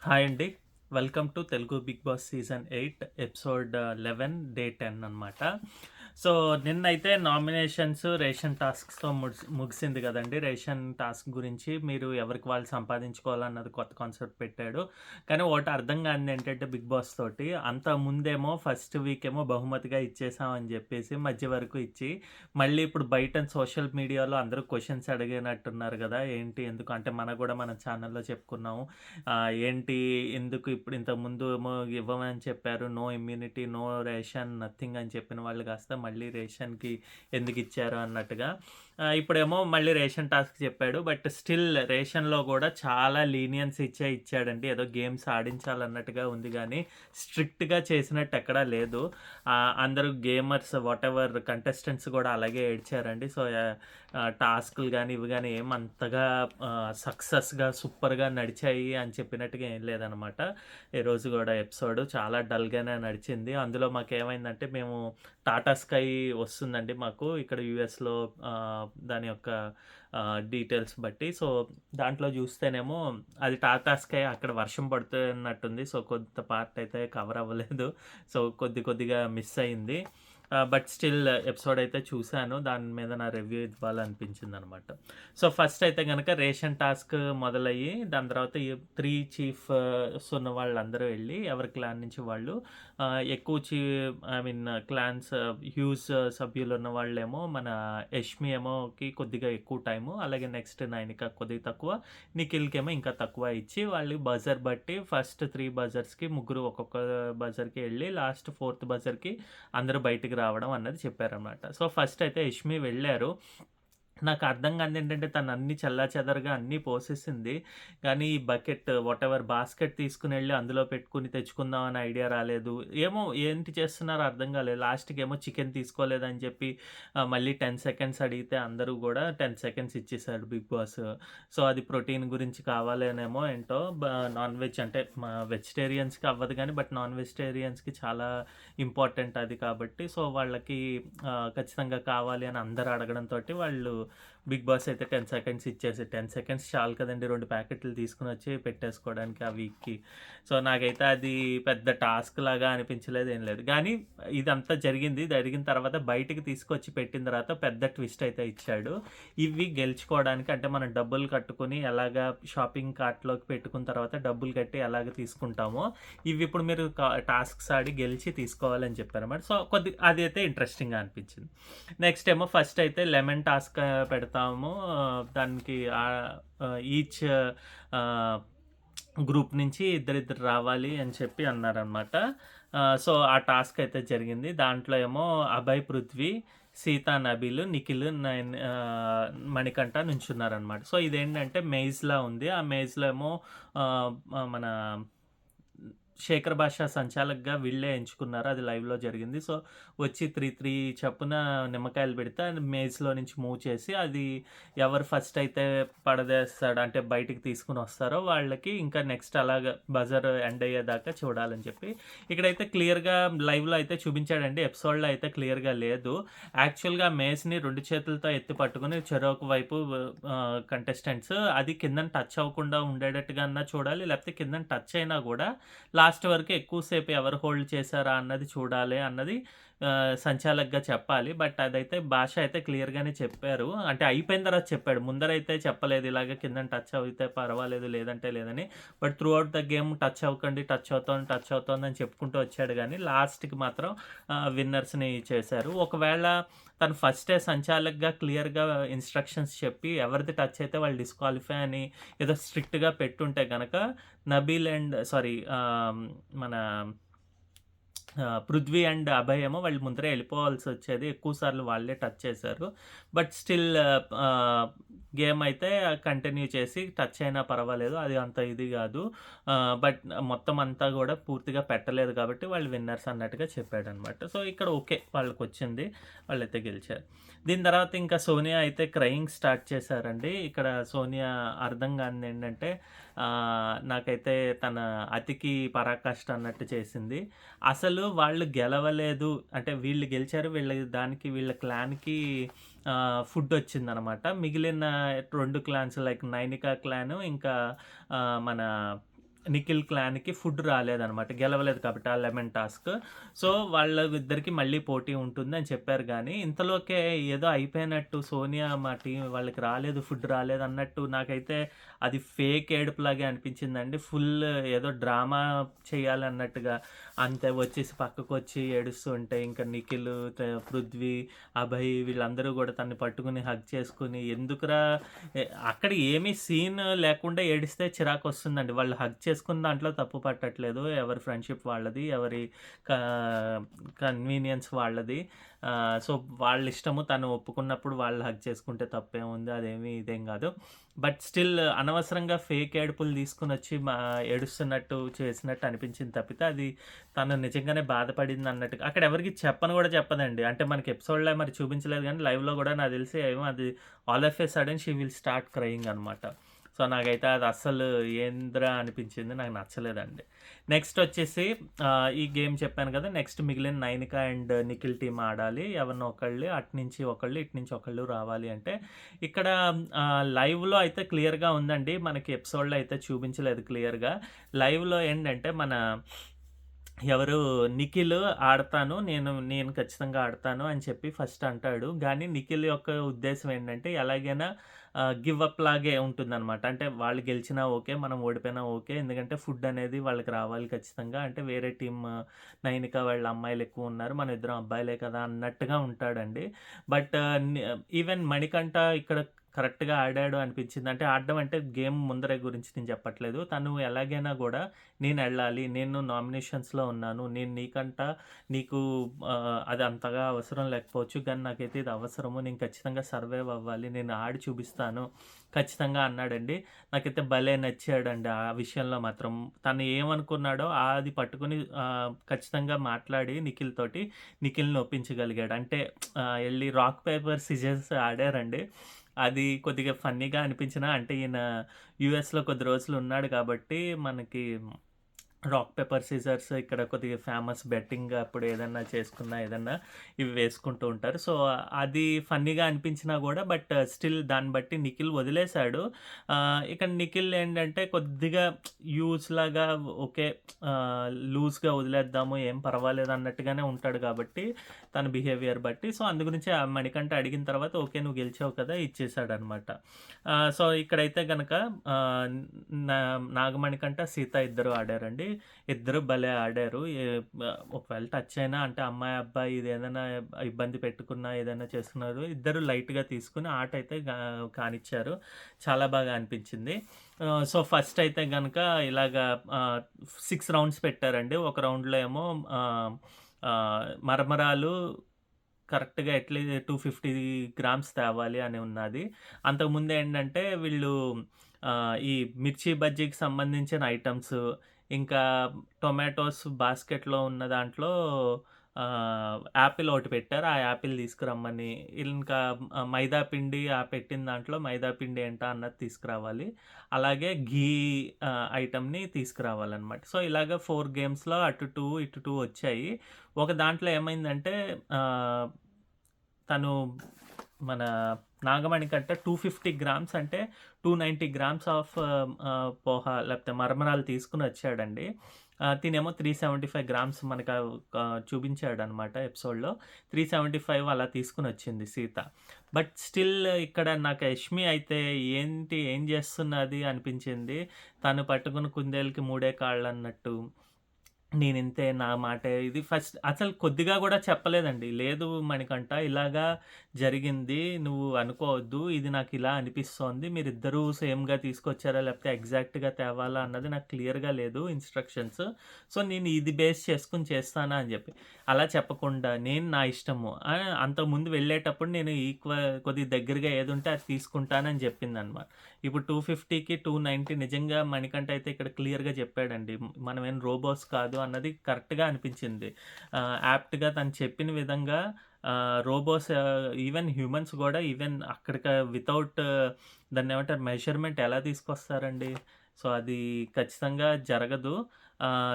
Hi అండి. Welcome to Telugu Bigg Boss season 8 episode 11 day 10 అనమాట. So, నిన్నైతే నామినేషన్స్, రేషన్ టాస్క్స్‌తో ముగిసింది గదండీ! రేషన్ టాస్క్ గురించి మీరు ఎవరికి వాళ్ళు సంపాదించుకోవాలన్నది కొత్త కాన్సెప్ట్ పెట్టాడు. కానీ ఒకటి అర్థం కానిది ఏంటంటే బిగ్ బాస్ తోటి అంత ముందేమో ఫస్ట్ వీక్ ఏమో బహుమతిగా ఇచ్చేసామని జెప్పేసి మధ్య వరకు ఇచ్చి, మళ్ళీ ఇప్పుడు బయట సోషల్ మీడియాలో అందరూ క్వెషన్స్ అడిగినట్టున్నారు గదా! ఏంటి? ఎందుకు? అంటే మన ఛానల్‌లో చెప్పుకున్నాము. ఏంటి ఎందుకు ఇప్పుడు ఇంతకుముందు ఏమో ఇవ్వమని చెప్పారు. No immunity, no ration, nothing అని చెప్పిన వాళ్ళు కాస్త మళ్ళీ రేషన్‌కి ఎందుకిచ్చారు అన్నట్టుగా. ఇప్పుడేమో మళ్ళీ రేషన్ టాస్క్ చెప్పాడు. బట్ స్టిల్ రేషన్‌లో గూడా చాలా లీనియన్స్ ఇచ్చాడండి. ఏదో గేమ్స్ ఆడించాలన్నట్టుగా ఉంది గానీ, స్ట్రిక్ట్‌గా చేసినట్టు ఎక్కడా లేదు. అందరూ గేమర్స్ వాటెవర్ కంటెస్టెంట్స్ గూడా అలాగే ఏడ్చారండి. సో, టాస్క్‌లు గానీ, ఇవి గానీ ఏమంతగా సక్సెస్‌గా, సూపర్‌గా నడిచాయి అని చెప్పినట్టుగా ఏం లేదనమాట. ఈరోజు గూడా ఎపిసోడ్ చాలా డల్‌గానే నడిచింది. అందులో మాకేమైందంటే మేము టాటా స్కై వస్తుందండి మాకు ఇక్కడ యూఎస్‌లో దాని యొక్క డీటెయిల్స్ బట్టి. సో, దాంట్లో జూస్తేనేమో అది టాటా స్కై అక్కడ వర్షం పడుతున్నట్టుంది. సో, కొంత పార్ట్ అయితే కవర్ అవ్వలేదు. సో, కొద్దిగా మిస్ అయింది. బట్ స్టిల్ ఎపిసోడ్ అయితే చూసాను. దాని మీద నా రివ్యూ ఇవ్వాలనిపించిందనమాట. సో, ఫస్ట్ అయితే గనక రేషన్ టాస్క్ మొదలయ్యి, దాని తర్వాత ఈ 3 చీఫ్స్ ఉన్న వాళ్ళందరూ ఎళ్లి ఎవరి క్లాన్ నుంచి వాళ్ళు ఎక్కువ ఐ మీన్ క్లాన్స్ హ్యూజ్ సభ్యులున్న వాళ్ళేమో మన యష్మి ఏమోకి కొద్దిగా ఎక్కువ టైము. అలాగే నెక్స్ట్ నైనిక కొద్దిగా తక్కువ. నిఖిల్‌కేమో ఇంకా తక్కువ ఇచ్చి వాళ్ళు బజర్ బట్టి ఫస్ట్ 3 బజర్స్‌కి ముగ్గురు ఒక్కొక్క బజర్‌కి ఎళ్లి లాస్ట్ 4థ్ బజర్‌కి అందరూ బయటికి రావడం అన్నది చెప్పారనమాట. సో, ఫస్ట్ అయితే యష్మి వెళ్లారు. నాకు అర్థం కానిదేంటంటే తను అన్నీ చెల్లాచెదరుగా అన్నీ పోసేసింది. కానీ ఈ బకెట్ వాటెవర్ బాస్కెట్ తీసుకొనెళ్ళి అందులో పెట్టుకొని తెచ్చుకుందాం అనే ఐడియా రాలేదు. ఏమో ఏంటి చేస్తున్నారో అర్థం కాలేదు. లాస్ట్‌కేమో చికెన్ తీసుకోలేదని చెప్పి మళ్ళీ 10 సెకండ్స్ అడిగితే అందరూ గూడా 10 సెకండ్స్ ఇచ్చేసాడు బిగ్ బాస్. సో, అది ప్రోటీన్ గురించి కావాలనేమో ఏంటో నాన్ వెజ్ అంటే వెజిటేరియన్స్‌కి అవ్వదు గానీ బట్ నాన్ వెజిటేరియన్స్‌కి చాలా ఇంపార్టెంట్ అది కాబట్టి సో, వాళ్ళకి ఖచ్చితంగా కావాలి అని అందరూ అడగడంతోటి వాళ్ళు బిగ్ బాస్ అయితే 10 సెకండ్స్ ఇచ్చేసి 10 సెకండ్స్ చాలు కదండీ 2 ప్యాకెట్లు తీసుకొనొచ్చి పెట్టేసుకోవడానికి ఆ వీక్‌కి. సో, నాకైతే అది పెద్ద టాస్క్ లాగా అనిపించలేదు ఏం లేదు. గానీ ఇదంతా జరిగింది. జరిగిన తర్వాత బయటికి తీసుకొచ్చి పెట్టిన తర్వాత పెద్ద ట్విస్ట్ అయితే ఇచ్చాడు. ఇవి గెలుచుకోవడానికి అంటే మనం డబ్బులు కట్టుకొని ఎలాగా షాపింగ్ కార్ట్‌లోకి పెట్టుకున్న తర్వాత డబ్బులు కట్టి ఎలాగ తీసుకుంటామో, ఇవి ఇప్పుడు మీరు టాస్క్స్ ఆడి గెలిచి తీసుకోవాలని చెప్పారన్నమాట. సో, అదైతే ఇంట్రెస్టింగ్‌గా అనిపించింది. నెక్స్ట్ ఏమో ఫస్ట్ అయితే లెమన్ టాస్క్ పెడతాము. దానికి ఈచ్ ఆహ్, గ్రూప్ నుంచి ఇద్దరిద్దరు రావాలి అని చెప్పి అన్నారనమాట. సో, ఆ టాస్క్ అయితే జరిగింది. దాంట్లో ఏమో అభయ్, పృథ్వీ, సీతా, నబీల్, నిఖిల్, మణికంఠ నుంచున్నారనమాట. సో, ఇదేంటంటే మెయిజ్‌లా ఉంది. ఆ మెయిజ్‌లో ఏమో ఆహ్, మన శేఖర్ భాష సంచాలక్‌గా వీళ్ళే ఎంచుకున్నారు. అది లైవ్‌లో జరిగింది. సో, వచ్చి 3 చప్పున నిమ్మకాయలు పెడితే అది మేజ్‌లో నుంచి మూవ్ చేసి అది ఎవరు ఫస్ట్ అయితే పడదేస్తాడో అంటే బయటికి తీసుకొనొస్తారో వాళ్ళకి ఇంకా నెక్స్ట్ అలాగా బజర్ ఎండ్ అయ్యేదాకా చూడాలని చెప్పి. ఇక్కడైతే క్లియర్‌గా లైవ్‌లో అయితే చూపించాడండి. ఎపిసోడ్‌లో అయితే క్లియర్‌గా లేదు. యాక్చువల్‌గా మేజ్‌ని 2 చేతులతో ఎత్తి పట్టుకొని చెరొక వైపు కంటెస్టెంట్స్ అది కిందన టచ్ అవ్వకుండా ఉండేటట్టుగా అన్నా చూడాలి. లేకపోతే కిందన టచ్ అయినా గూడా లాస్ట్ వరకు ఎక్కువ సేపు ఎవరు హోల్డ్ చేశారా అన్నది చూడాలి అన్నది సంచాలక్‌గా చెప్పాలి. బట్ అదైతే భాష అయితే క్లియర్‌గానే చెప్పారు. అంటే అయిపోయిన తర్వాత చెప్పాడు. ముందరైతే చెప్పలేదు. ఇలాగ కిందన టచ్ అయితే పర్వాలేదు లేదంటే లేదని. But through out the game touch అవ్వకండి, టచ్ అవుతోంది అని చెప్పుకుంటూ వచ్చాడు గానీ లాస్ట్‌కి మాత్రం విన్నర్స్‌ని చేశారు. ఒకవేళ తను ఫస్టే సంచాలక్‌గా క్లియర్‌గా ఇన్‌స్ట్రక్షన్స్ చెప్పి ఎవరిది టచ్ అయితే వాళ్ళు డిస్‌క్వాలిఫై అని ఏదో స్ట్రిక్ట్‌గా పెట్టుంటే గనక నబీల్ అండ్ సారీ మన 'పృథ్వీ' అండ్ 'అభయ్' ఏమో వాళ్ళు ముందరే ఎళ్ళిపోవాల్సొచ్చేది. ఎక్కువ సార్లు వాళ్ళే టచ్ చేశారు. బట్ స్టిల్ గేమ్ అయితే కంటిన్యూ చేసి టచ్ అయినా పర్వాలేదు. అది అంత ఇది గాదు. బట్ మొత్తం అంతా గూడా పూర్తిగా పెట్టలేదు కాబట్టి వాళ్ళు విన్నర్స్ అన్నట్టుగా చెప్పాడనమాట. సో, ఇక్కడ ఓకే. వాళ్ళకొచ్చింది. వాళ్ళైతే గెలిచారు. దీని తర్వాత ఇంకా సోనియా అయితే క్రయింగ్ స్టార్ట్ చేశారండి. ఇక్కడ సోనియా అర్థం కానిదేంటంటే నాకైతే తన అతికి పరాకాష్ట అన్నట్టు చేసింది. అసలు వాళ్ళు గెలవలేదు అంటే వీళ్ళు గెలిచారు. వీళ్ళ క్లాన్‌కి ఫుడొచ్చిందనమాట. మిగిలిన 2 క్లాన్స్ లైక్ నైనికా క్లాను ఇంకా మన నిఖిల్ క్లాన్‌కి ఫుడ్ రాలేదనమాట. గెలవలేదు కాబట్టి ఆ లెమన్ టాస్క్. సో, వాళ్ళిద్దరికీ మళ్ళీ పోటీ ఉంటుందని చెప్పారు గానీ, ఇంతలోకే ఏదో అయిపోయినట్టు సోనియా మా టీమ్ వాళ్ళకి రాలేదు, ఫుడ్ రాలేదన్నట్టు నాకైతే అది ఫేక్ ఏడుపులాగే అనిపించిందండి. ఫుల్ ఏదో డ్రామా చేయాలన్నట్టుగా అంతే వచ్చేసి పక్కకొచ్చి ఏడుస్తూ ఉంటే, ఇంకా నిఖిల్, పృథ్వీ, అభయ్ వీళ్ళందరూ గూడా తనని పట్టుకొని హగ్ చేసుకొని, ఎందుకురా అక్కడ ఏమీ సీన్ లేకుండా ఏడిస్తే చిరాకొస్తుందండి. వాళ్ళు హగ్ చేసుకున్న దాంట్లో తప్పు పట్టట్లేదు. ఎవరి ఫ్రెండ్‌షిప్ వాళ్ళది. ఎవరి క కన్వీనియన్స్ వాళ్ళది. సో, వాళ్ళిష్టము. తను ఒప్పుకున్నప్పుడు వాళ్ళు హగ్ చేసుకుంటే తప్పేముంది. అదేమి ఇదేం గాదు. బట్ స్టిల్ అనవసరంగా ఫేక్ ఏడుపులు తీసుకొనొచ్చి ఏడుస్తున్నట్టు చేసినట్టు అనిపించింది తప్పితే, అది తను నిజంగానే బాధపడిందన్నట్టుగా అక్కడ ఎవరికీ చెప్పను గూడా చెప్పదండి. అంటే మనకి ఎపిసోడ్‌లో మరి చూపించలేదు గానీ, లైవ్‌లో గూడా నాకు తెలిసి ఏమో అది all of a sudden she will start crying అనమాట. సో, నాకైతే అది అస్సలు ఏందిరా అనిపించింది. నాకు నచ్చలేదండి. నెక్స్ట్ వచ్చేసి ఈ గేమ్ చెప్పాను కదా! నెక్స్ట్ మిగిలిన నైనిక అండ్ నిఖిల్ టీమ్ ఆడాలి. ఎవరినో ఒకళ్ళు అటునుంచి ఒకళ్ళు, ఇటునుంచి ఒకళ్ళు రావాలి అంటే, ఇక్కడ లైవ్‌లో అయితే క్లియర్‌గా ఉందండి. మనకి ఎపిసోడ్‌లో అయితే చూపించలేదు క్లియర్‌గా. లైవ్‌లో ఏంటంటే ఎవరు నిఖిల్ ఆడతాను. నేను ఖచ్చితంగా ఆడతాను అని చెప్పి ఫస్ట్ అంటాడు. గానీ నిఖిల్ యొక్క ఉద్దేశ్యం ఏంటంటే ఎలాగైనా గివ్ అప్ లాగే ఉంటుందనమాట. అంటే వాళ్ళు గెలిచినా ఓకే. మనం ఓడిపోయినా ఓకే. ఎందుకంటే ఫుడ్ అనేది వాళ్ళకి రావాలి ఖచ్చితంగా. అంటే వేరే టీమ్ నైనిక వాళ్ళ అమ్మాయిలెక్కువున్నారు. మనం ఇద్దరం అబ్బాయిలే కదా! అన్నట్టుగా ఉంటాడండి. బట్ ఈవెన్ మణికంఠ ఇక్కడ కరెక్ట్‌గా ఆడాడు అనిపించింది. అంటే ఆడడం అంటే గేమ్ ముందర గురించి నేను చెప్పట్లేదు. తను ఎలాగైనా గూడా నేనెళ్ళాలి. నేను నామినేషన్స్‌లో ఉన్నాను. నేను నీకు అది అంతగా అవసరం లేకపోవచ్చు. కానీ నాకైతే ఇది అవసరము. నేను ఖచ్చితంగా సర్వైవ్ అవ్వాలి. నేను ఆడి చూపిస్తాను. ఖచ్చితంగా అన్నాడండి. నాకైతే భలే నచ్చాడండి ఆ విషయంలో మాత్రం. తను ఏమనుకున్నాడో అది పట్టుకొని ఖచ్చితంగా మాట్లాడి నిఖిల్ తోటి నిఖిల్‌ని ఒప్పించగలిగాడు. అంటే ఎళ్లి రాక్ పేపర్ సిజర్స్ ఆడారండి. అది కొద్దిగా ఫన్నీగా అనిపించినా అంటే ఈయన యూఎస్‌లో కొద్ది రోజులు ఉన్నాడు కాబట్టి మనకి రాక్ పేపర్ సిజర్స్ ఇక్కడ కొద్దిగా ఫేమస్ బెట్టింగ్ అప్పుడు ఏదన్నా చేసుకున్నా ఏదన్నా ఇవి వేసుకుంటూ ఉంటారు. సో, అది ఫన్నీగా అనిపించినా గూడా బట్ స్టిల్ దాన్ని బట్టి నిఖిల్ వదిలేసాడు. ఇక్కడ నిఖిల్ ఏంటంటే కొద్దిగా యూజ్‌లాగా ఓకే. లూజ్‌గా వదిలేద్దాము ఏం పర్వాలేదు అన్నట్టుగానే ఉంటాడు కాబట్టి తన బిహేవియర్ బట్టి. సో, అందు గురించి ఆ మణికంఠ అడిగిన తర్వాత ఓకే. నువ్వు గెలిచావు కదా! ఇచ్చేసాడనమాట. సో, ఇక్కడైతే గనక ఆహ్, నాగమణికంఠ, సీత ఇద్దరు ఆడారండి. ఇద్దరు భలే ఆడారు. ఒకవేళ టచ్ అయినా అంటే అమ్మాయి, అబ్బాయి ఇదేదైనా ఇబ్బంది పెట్టుకున్నా, ఏదైనా చేసుకున్నారు. ఇద్దరు లైట్‌గా తీసుకొని ఆట అయితే కానిచ్చారు. చాలా బాగా అనిపించింది. సో, ఫస్ట్ అయితే గనక ఇలాగా 6 రౌండ్స్ పెట్టారండి. ఒక రౌండ్‌లో ఏమో ఆహ్, ఆహ్, మరమరాలు కరెక్ట్‌గా 250 గ్రామ్స్ తేవాలి అని ఉన్నది. అంతకుముందేంటంటే వీళ్ళు ఈ మిర్చి బజ్జీకి సంబంధించిన ఐటెమ్స్, ఇంకా టొమాటోస్ బాస్కెట్‌లో ఉన్న దాంట్లో యాపిల్ ఒకటి పెట్టారు. ఆ యాపిల్ తీసుకురమ్మని. ఇంకా మైదా పిండి పెట్టిన దాంట్లో మైదా పిండి ఏంటా అన్నది తీసుకురావాలి. అలాగే ఘీ ఐటెమ్‌ని తీసుకురావాలనమాట. సో, ఇలాగ 4 గేమ్స్‌లో అటు 2, ఇటు 2 వచ్చాయి. ఒక దాంట్లో ఏమైందంటే ఆహ్, తను మన నాగమణికంట 250 గ్రామ్స్ అంటే 290 గ్రామ్స్ ఆఫ్ పోహ లేకపోతే మరమరాలు తీసుకొనొచ్చాడండి. తినేమో 375 గ్రామ్స్ మనకు చూపించాడనమాట ఎపిసోడ్‌లో. 375 అలా తీసుకొనొచ్చింది సీత. బట్ స్టిల్ ఇక్కడ నాకు యష్మి అయితే ఏం చేస్తున్నది అనిపించింది. తను పట్టుకున్న కుందేలుకి మూడే కాళ్ళన్నట్టు. నేనింతే నా మాటే ఇది ఫస్ట్ అసలు కొద్దిగా గూడా చెప్పలేదండి. లేదు మణికంఠ ఇలాగా జరిగింది. నువ్వు అనుకోవద్దు. ఇది నాకిలా అనిపిస్తోంది. మీరిద్దరూ సేమ్‌గా తీసుకొచ్చారా? లేకపోతే ఎగ్జాక్ట్‌గా తేవాలా? అన్నది నాకు క్లియర్‌గా లేదు ఇన్‌స్ట్రక్షన్స్. సో, నేను ఇది బేస్ చేసుకొని చేస్తానా అని జెప్పి. అలా చెప్పకుండా నేను నా ఇష్టము. అంతకుముందు వెళ్ళేటప్పుడు నేను కొద్దిగా దగ్గరగా ఏదుంటే అది తీసుకుంటానని జెప్పిందనమాట. ఇప్పుడు 250కి 290 నిజంగా మణికంఠ అయితే ఇక్కడ క్లియర్‌గా చెప్పాడండి. మనమేం రోబోస్ కాదు అన్నది కరెక్ట్‌గా అనిపించింది. యాప్ట్‌గా తను చెప్పిన విధంగా రోబోస్ ఈవెన్ హ్యూమన్స్ గూడా ఈవెన్ అక్కడికి వితౌట్ దాన్నేమంటారు మెజర్‌మెంట్ ఎలా తీసుకొస్తారండి? సో, అది ఖచ్చితంగా జరగదు.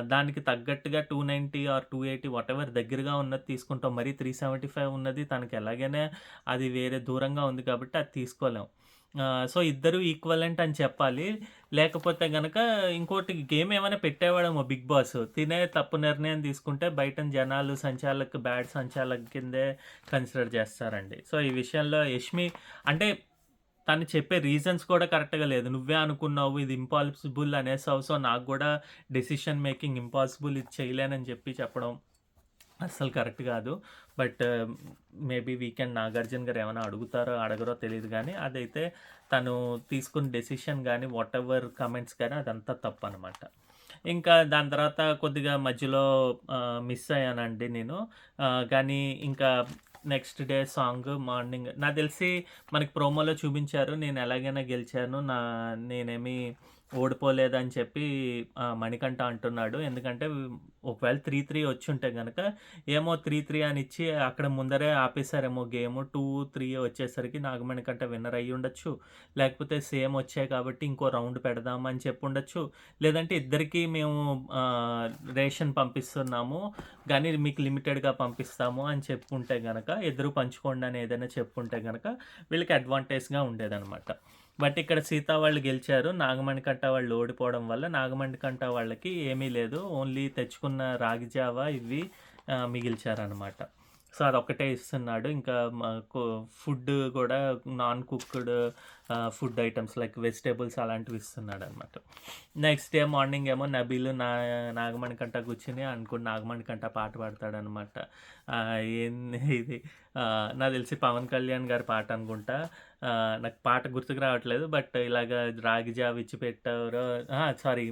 దానికి తగ్గట్టుగా 290 ఆర్ 280 వాటెవర్ దగ్గరగా ఉన్నది తీసుకుంటాం. మరీ 375 ఉన్నది తనకి ఎలాగైనా అది వేరే దూరంగా ఉంది కాబట్టి అది తీసుకోలేం. సో, ఇద్దరు ఈక్వలెంట్ అని చెప్పాలి. లేకపోతే గనక ఇంకోటి గేమ్ ఏమైనా పెట్టేవాడేమో 'బిగ్ బాస్.' తినే తప్పు నిర్ణయం తీసుకుంటే బయటన జనాలు సంచాలక్ బ్యాడ్ సంచాలక్ కిందే కన్సిడర్ చేస్తారండి. సో, ఈ విషయంలో యష్మి అంటే తను చెప్పే రీజన్స్ కూడా కరెక్ట్‌గా లేదు. నువ్వే అనుకున్నావు ఇది ఇంపాసిబుల్ అనేసావు. సో, నాకు గూడా డెసిషన్ మేకింగ్ ఇంపాసిబుల్ ఇది చేయలేనని చెప్పడం అస్సలు కరెక్ట్ కాదు. బట్ మేబీ వీకెండ్ 'నాగార్జున' గారు ఏమైనా అడుగుతారో, అడగరో తెలీదు గానీ, అదైతే తను తీసుకున్న డెసిషన్ గానీ, వాటెవర్ కామెంట్స్ గానీ అదంతా తప్పనమాట. ఇంకా దాని తర్వాత కొద్దిగా మధ్యలో మిస్ అయ్యానండి నేను. కానీ ఇంకా నెక్స్ట్ డే సాంగ్ మార్నింగ్ నాకు తెలిసి మనకి ప్రోమోలో చూపించారు. నేను ఎలాగైనా గెలిచాను. నేనేమి ఓడిపోలేదని చెప్పి మణికంఠ అంటున్నాడు. ఎందుకంటే ఒకవేళ 3-3 వచ్చుంటే గనక ఏమో 3-3 అని ఇచ్చి అక్కడ ముందరే ఆపేసారేమో గేము. 2-3 వచ్చేసరికి నాగమణికంఠ విన్నర్ అయ్యుండొచ్చు. లేకపోతే సేమ్ వచ్చాయి కాబట్టి ఇంకో రౌండ్ పెడదాం అని చెప్పుండొచ్చు. లేదంటే ఇద్దరికీ మేము రేషన్ పంపిస్తున్నాము గానీ మీకు లిమిటెడ్‌గా పంపిస్తాము అని చెప్పుంటే గనక, ఇద్దరు పంచుకోండి అని ఏదైనా చెప్పుంటే గనక వీళ్ళకి అడ్వాంటేజ్‌గా ఉండేదనమాట. బట్ ఇక్కడ సీత వాళ్ళు గెలిచారు. నాగమణికంఠ వాళ్ళు ఓడిపోవడం వల్ల నాగమణికంఠ వాళ్ళకి ఏమీ లేదు. ఓన్లీ తెచ్చుకున్న రాగి జావ ఇవి మిగిల్చారనమాట. సో, అదొక్కటే ఇస్తున్నాడు. ఇంకా మాకు ఫుడ్ గూడా non cooked food items like vegetables అలాంటివి ఇస్తున్నాడనమాట. నెక్స్ట్ డే మార్నింగ్ ఏమో నబీలు నాగమణికంఠ కూర్చొని నాగమణికంఠ పాట పాడతాడనమాట. ఏంది ఇది నాకు తెలిసి 'పవన్ కళ్యాణ్' గారి పాట అనుకుంటా. నాకు పాట గుర్తుకు రావట్లేదు. బట్ ఇలాగ రాగి జావ ఇచ్చి పెట్టారో సారీ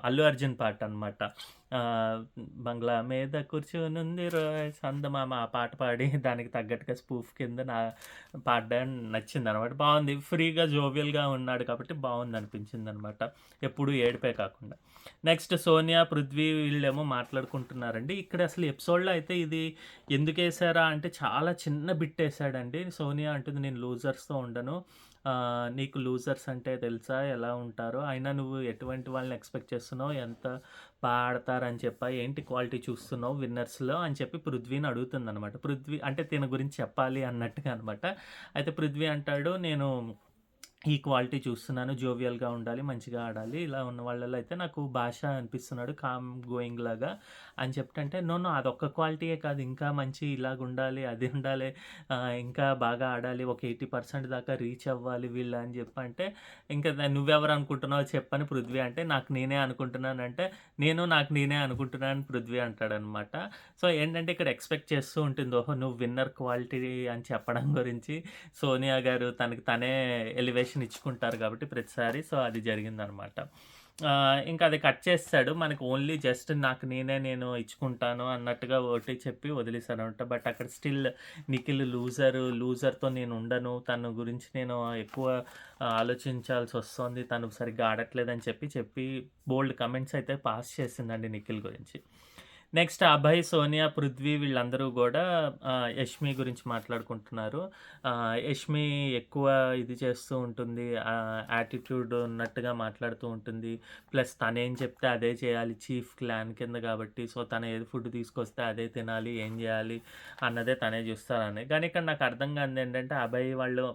'అల్లు అర్జున్' పాట అనమాట. బంగ్లా మీద కూర్చొనుంది రోయ్ చందమామ ఆ పాట పాడి దానికి తగ్గట్టుగా స్పూఫ్ కింద పాడడం నచ్చిందనమాట. బావుంది. ఫ్రీగా జోవియల్‌గా ఉన్నాడు కాబట్టి బావుందనిపించిందనమాట. ఎప్పుడు ఏడుపే కాకుండా. నెక్స్ట్ సోనియా, పృథ్వీ వీళ్ళేమో మాట్లాడుకుంటున్నారండి. ఇక్కడ అసలు ఎపిసోడ్‌లో అయితే ఇది ఎందుకేశారా అంటే చాలా చిన్న బిట్ ఏశాడండి. సోనియా అంటుంది నేను లూజర్స్‌తో ఉండను. నీకు లూజర్స్ అంటే తెలుసా? ఎలా ఉంటారో? అయినా నువ్వు ఎటువంటి వాళ్ళని ఎక్స్‌పెక్ట్ చేస్తున్నావు? ఎంత ఆడతారని చెప్పా? ఏంటి క్వాలిటీ చూస్తున్నావు విన్నర్స్‌లో? అని చెప్పి పృథ్వీని అడుగుతుందనమాట. పృథ్వీ అంటే తిన గురించి చెప్పాలి అన్నట్టుగా అనమాట. అయితే పృథ్వీ అంటాడు నేను ఈ క్వాలిటీ చూస్తున్నాను. జోవియల్‌గా ఉండాలి, మంచిగా ఆడాలి. ఇలా ఉన్న వాళ్ళలో అయితే నాకు భాష అనిపిస్తున్నాడు కామ్ గోయింగ్ లాగా అని చెప్తుంటే, నో అదొక్క క్వాలిటీయే కాదు ఇంకా మంచి ఇలాగుండాలి, అది ఉండాలి, ఇంకా బాగా ఆడాలి. ఒక 80% దాకా రీచ్ అవ్వాలి వీళ్ళు అని చెప్పంటే, ఇంకా నువ్వెవరు అనుకుంటున్నావో చెప్పని పృథ్వీ అంటే, నాకు నేనే అనుకుంటున్నానంటే, నాకు నేనే అనుకుంటున్నాను పృథ్వీ అంటాడనమాట. సో, ఏంటంటే ఇక్కడ ఎక్స్‌పెక్ట్ చేస్తూ ఉంటుంది. ఓహో! నువ్వు విన్నర్ క్వాలిటీ అని చెప్పడం గురించి సోనియా గారు తనకి తనే ఎలివేషన్ ఇచ్చుకుంటారు కాబట్టి ప్రతిసారి. సో, అది జరిగిందనమాట. ఇంకా అది కట్ చేసేసాడు. మనకి ఓన్లీ జస్ట్ నేను ఇచ్చుకుంటాను అన్నట్టుగా ఒకటి చెప్పి వదిలేసాడనమాట. బట్ అక్కడ స్టిల్ నిఖిల్ లూజర్‌తో నేను ఉండను. తన గురించి నేను ఎక్కువ ఆలోచించాల్సొస్తోంది. తను సరిగ్గా ఆడట్లేదని చెప్పి బోల్డ్ కమెంట్స్ అయితే పాస్ చేసిందండి నిఖిల్ గురించి. నెక్స్ట్ అభయ్, సోనియా, పృథ్వీ వీళ్ళందరూ గూడా యష్మి గురించి మాట్లాడుకుంటున్నారు. యష్మి ఎక్కువ ఇది చేస్తూ ఉంటుంది. యాటిట్యూడ్ ఉన్నట్టుగా మాట్లాడుతూ ఉంటుంది. ప్లస్ తనేం చెప్తే అదే చేయాలి. చీఫ్ క్లాన్ కింద కాబట్టి. సో, తను ఏది ఫుడ్ తీసుకొస్తే అదే తినాలి. ఏం జేయాలి అన్నదే తనే చూస్తారని. కానీ ఇక్కడ నాకు అర్థం కానిదేంటంటే అభయ్ వాళ్ళు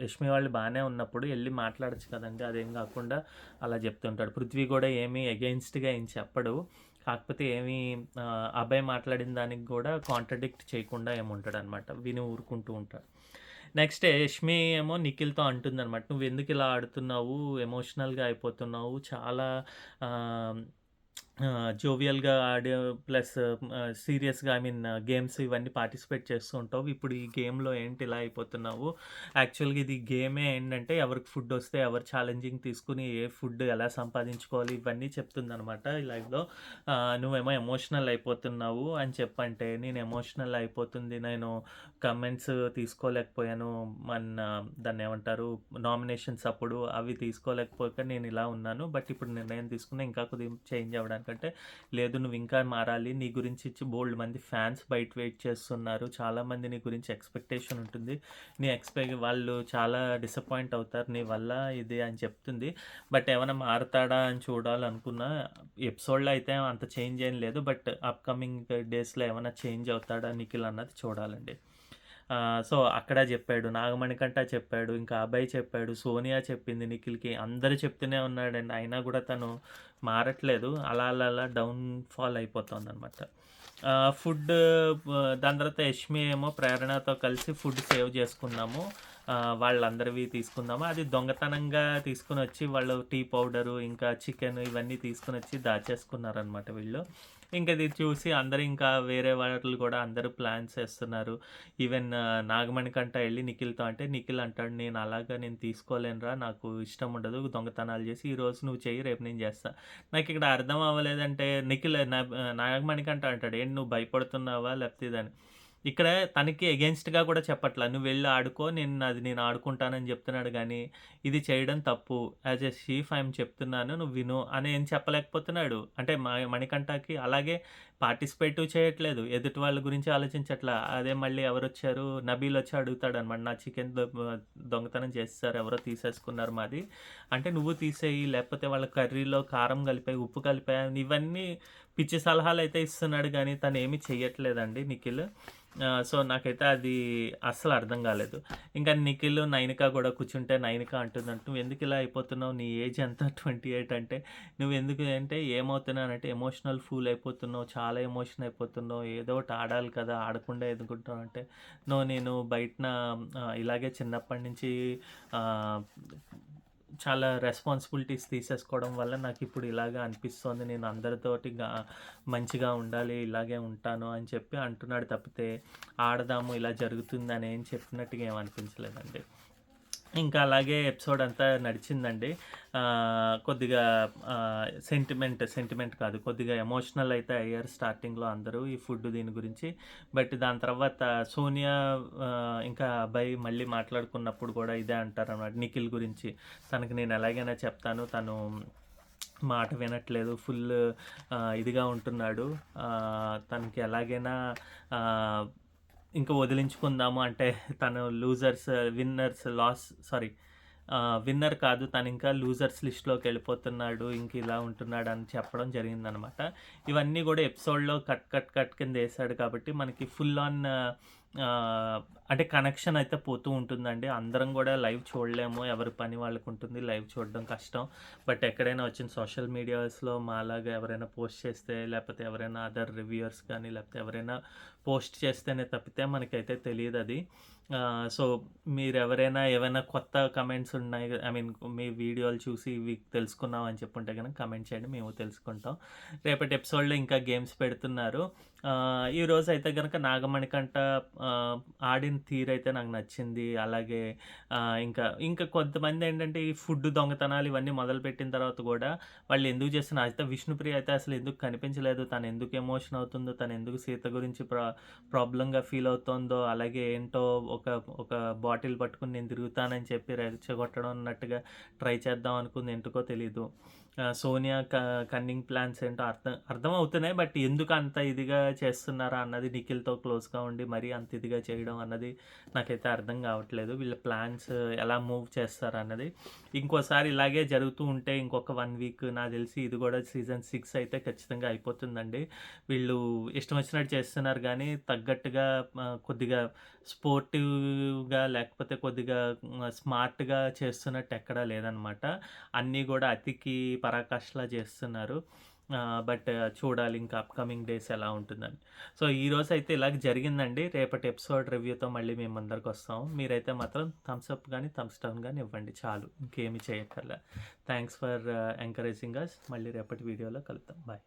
యష్మి వాళ్ళు బానే ఉన్నప్పుడు ఎళ్లి మాట్లాడొచ్చు కదండీ! అదేం గాకుండా అలా చెప్తుంటాడు. పృథ్వీ గూడా ఏమి ఎగెయిన్స్ట్‌గా ఏం చెప్పడు. కాకపోతే అభయ్ మాట్లాడిన దానికి గూడా కాంట్రడిక్ట్ చేయకుండా ఏముంటాడనమాట. విని ఊరుకుంటూ ఉంటాడు. నెక్స్ట్ యష్మి ఏమో నిఖిల్‌తో అంటుందనమాట. "నువ్వెందుకు ఇలా ఆడుతున్నావు? ఎమోషనల్‌గా అయిపోతున్నావు. చాలా ఆహ్, జోవియల్‌గా ఆడే ప్లస్ సీరియస్‌గా గేమ్స్ ఇవన్నీ పార్టిసిపేట్ చేస్తూ ఉంటావు. ఇప్పుడు ఈ గేమ్‌లో ఏంటి ఇలా అయిపోతున్నావు? యాక్చువల్‌గా ఇది గేమే ఏంటంటే ఎవరికి ఫుడ్ వస్తే ఎవరు ఛాలెంజింగ్ తీసుకొని ఏ ఫుడ్ ఎలా సంపాదించుకోవాలి ఇవన్నీ చెప్తుందనమాట ఈ లైవ్‌లో. నువ్వేమో ఎమోషనల్ అయిపోతున్నావు అని చెప్పంటే, నేను ఎమోషనల్ అయిపోతుంది. నేను కమెంట్స్ తీసుకోలేకపోయాను. దాన్నేమంటారు నామినేషన్స్ అప్పుడు అవి తీసుకోలేకపోయాక నేను ఇలా ఉన్నాను. బట్ ఇప్పుడు నిర్ణయం తీసుకున్నా ఇంకా కొద్దిగా చేంజ్ అవ్వడానికంటే, లేదు నువ్వు ఇంకా మారాలి. నీ గురించి బోలెడు మంది ఫ్యాన్స్ బయట వెయిట్ చేస్తున్నారు. చాలామంది నీ గురించి ఎక్స్‌పెక్టేషన్ ఉంటుంది. వాళ్ళు చాలా డిసప్పాయింట్ అవుతారు నీ వల్ల ఇది అని చెప్తుంది. బట్ ఏమైనా మారతాడా అని చూడాలనుకున్నా. ఎపిసోడ్‌లో అయితే అంత చేంజ్ ఏం లేదు. బట్ అప్‌కమింగ్ డేస్‌లో ఏమైనా చేంజ్ అవుతాడా నిఖిల్ అన్నది చూడాలండి. సో, అక్కడ చెప్పాడు. నాగమణికంట చెప్పాడు. ఇంకా అభయ్ చెప్పాడు. సోనియా చెప్పింది నిఖిల్‌కి. అందరూ చెప్తూనే ఉన్నాడండి. అయినా కూడా తను మారట్లేదు. అలా అలా అలా డౌన్ ఫాల్ అయిపోతోందనమాట. ఫుడ్ దాని తర్వాత యష్మి ఏమో ప్రేరణతో కలిసి ఫుడ్ సేవ్ చేసుకున్నాము. వాళ్ళందరివి తీసుకుందాము. అది దొంగతనంగా తీసుకొనొచ్చి వాళ్ళు టీ పౌడరు, ఇంకా చికెన్ ఇవన్నీ తీసుకొనొచ్చి దాచేసుకున్నారనమాట వీళ్ళు. ఇంక ఇది చూసి అందరూ ఇంకా వేరే వాళ్ళు కూడా అందరూ ప్లాన్స్ ఏస్తున్నారు. ఈవెన్ నాగమణికంట ఎళ్లి నిఖిల్‌తో అంటే నిఖిల్ అంటాడు, నేను తీసుకోలేనురా. నాకు ఇష్టం ఉండదు దొంగతనాలు చేసి. ఈరోజు నువ్వు చెయ్యి, రేపు నేను చేస్తా. నాకిక్కడ అర్థం అవ్వలేదంటే నాగమణికంట అంటాడు, ఏంటి నువ్వు భయపడుతున్నావా లేకపోతే ఇదని. ఇక్కడ తనకి ఎగెయిన్స్ట్‌గా కూడా చెప్పట్ల. "నువ్వెళ్ళి ఆడుకో. నేను ఆడుకుంటానని" చెప్తున్నాడు గానీ, ఇది చేయడం తప్పు. యాజ్ ఎ చీఫ్ చెప్తున్నాను. నువ్వు విను అని ఏం చెప్పలేకపోతున్నాడు. అంటే మణికంఠకి అలాగే పార్టిసిపేట్ చేయట్లేదు. ఎదుటి వాళ్ళ గురించి ఆలోచించట్లా. అదే మళ్ళీ ఎవరొచ్చారు, నబీల్ వచ్చి అడుగుతాడనమాట. నా చికెన్ దొంగతనం చేసేసారు. ఎవరో తీసేసుకున్నారు మాది. అంటే నువ్వు తీసేయి, లేకపోతే వాళ్ళ కర్రీలో కారం కలిపాయి, ఉప్పు కలిపాయి, ఇవన్నీ పిచ్చి సలహాలైతే ఇస్తున్నాడు గానీ, తనేమి చెయ్యట్లేదండి నిఖిల్. సో, నాకైతే అది అస్సలు అర్థం కాలేదు. ఇంకా నిఖిల్, నైనిక కూడా కూర్చుంటే నైనిక అంటుందంట, "నువ్వెందుకు ఇలా అయిపోతున్నావు? నీ ఏజ్ ఎంత? 28 అంటే నువ్వెందుకు అంటే ఏమవుతున్నానంటే ఎమోషనల్ ఫూల్ అయిపోతున్నావు. చాలా ఎమోషన్ అయిపోతున్నావు. ఏదో ఒకటి ఆడాలి కదా! ఆడకుండా ఎందుకుంటున్నావు" అంటే, నేను బయటన ఇలాగే చిన్నప్పటి నుంచి ఆహ్, చాలా రెస్పాన్సిబిలిటీస్ తీసేసుకోవడం వల్ల నాకిప్పుడు ఇలాగ అనిపిస్తోంది. నేను అందరితోటి మంచిగా ఉండాలి, ఇలాగే ఉంటాను అని చెప్పి అంటున్నాడు తప్పితే, ఆడదాము ఇలా జరుగుతుందని ఏం చెప్పినట్టుగా ఏం అనిపించలేదండి. ఇంకా అలాగే ఎపిసోడ్ అంతా నడిచిందండి. కొద్దిగా సెంటిమెంట్ కాదు, కొద్దిగా ఎమోషనల్ అయితే అయ్యారు స్టార్టింగ్‌లో అందరూ ఈ ఫుడ్ దీని గురించి. బట్ దాని తర్వాత సోనియా ఇంకా అభయ్ మళ్ళీ మాట్లాడుకున్నప్పుడు కూడా ఇదే అంటారనమాట నిఖిల్ గురించి. తనకి నేను ఎలాగైనా చెప్తాను, తను మాట వినట్లేదు, ఫుల్ ఇదిగా ఉంటున్నాడు. తనకి ఎలాగైనా ఇంకా వదిలించుకుందాము అంటే తను విన్నర్ కాదు, తను ఇంకా లూజర్స్ లిస్ట్‌లోకి వెళ్ళిపోతున్నాడు, ఇంక ఇలా ఉంటున్నాడు అని చెప్పడం జరిగిందనమాట. ఇవన్నీ కూడా ఎపిసోడ్‌లో కట్ కింద వేశాడు కాబట్టి మనకి ఫుల్ ఆన్ అంటే కనెక్షన్ అయితే పోతూ ఉంటుందండి. అందరం కూడా లైవ్ చూడలేము. ఎవరి పని వాళ్ళకు ఉంటుంది. లైవ్ చూడడం కష్టం. బట్ ఎక్కడైనా వచ్చిన సోషల్ మీడియాస్‌లో మాలాగా ఎవరైనా పోస్ట్ చేస్తే, లేకపోతే ఎవరైనా అదర్ రివ్యూయర్స్ కానీ, లేకపోతే ఎవరైనా పోస్ట్ చేస్తేనే తప్పితే మనకైతే తెలీదది. సో, మీరెవరైనా ఏవైనా కొత్త కమెంట్స్ ఉన్నాయి, ఐ మీన్ మీ వీడియోలు చూసి ఇవి తెలుసుకున్నాం అని చెప్పుంటే గనక కమెంట్ చేయండి. మేము తెలుసుకుంటాం. రేపటి ఎపిసోడ్‌లో ఇంకా గేమ్స్ పెడుతున్నారు. ఈరోజైతే గనక నాగమణికంట ఆడిన తీరైతే నాకు నచ్చింది. అలాగే ఇంకా కొంతమందేంటంటే ఈ ఫుడ్ దొంగతనాలు ఇవన్నీ మొదలుపెట్టిన తర్వాత కూడా వాళ్ళు ఎందుకు చేస్తున్నారు, అయితే విష్ణుప్రియ అయితే అసలు ఎందుకు కనిపించలేదు, తను ఎందుకు ఎమోషన్ అవుతుందో, తను ఎందుకు సీత గురించి ప్రాబ్లంగా ఫీల్ అవుతుందో, అలాగే ఏంటో ఒక ఒక బాటిల్ పట్టుకుని నేను తిరుగుతానని చెప్పి రెచ్చగొట్టడం అన్నట్టుగా ట్రై చేద్దాం అనుకుంది, ఎందుకో తెలీదు. సోనియా కన్నింగ్ ప్లాన్స్ ఏంటో అర్థమవుతున్నాయి. బట్ ఎందుకు అంత ఇదిగా చేస్తున్నారా అన్నది, నిఖిల్‌తో క్లోజ్‌గా ఉండి మరీ అంత ఇదిగా చేయడం అన్నది నాకైతే అర్థం కావట్లేదు. వీళ్ళ ప్లాన్స్ ఎలా మూవ్ చేస్తారన్నది. ఇంకోసారి ఇలాగే జరుగుతూ ఉంటే ఇంకొక 1 వీక్ నాకు తెలిసి ఇది కూడా సీజన్ 6 అయితే ఖచ్చితంగా అయిపోతుందండి. వీళ్ళు ఇష్టం వచ్చినట్టు చేస్తున్నారు కానీ తగ్గట్టుగా కొద్దిగా స్పోర్టివ్‌గా లేకపోతే కొద్దిగా స్మార్ట్‌గా చేస్తున్నట్టు ఎక్కడా లేదనమాట. అన్నీ కూడా అతికి పరాకాష్ఠలా చేస్తున్నారు. బట్ చూడాలి ఇంకా అప్‌కమింగ్ డేస్ ఎలా ఉంటుందని. సో, ఈరోజైతే ఇలాగ జరిగిందండి. రేపటి ఎపిసోడ్ రివ్యూతో మళ్ళీ మేము ముందరికొస్తాము. మీరైతే మాత్రం థమ్స్ అప్ గానీ, థమ్స్ డౌన్ గానీ ఇవ్వండి చాలు. ఇంకేమి చేయక్కర్లే. Thanks for encouraging us. మళ్ళీ రేపటి వీడియోలో కలుద్దాం. బాయ్.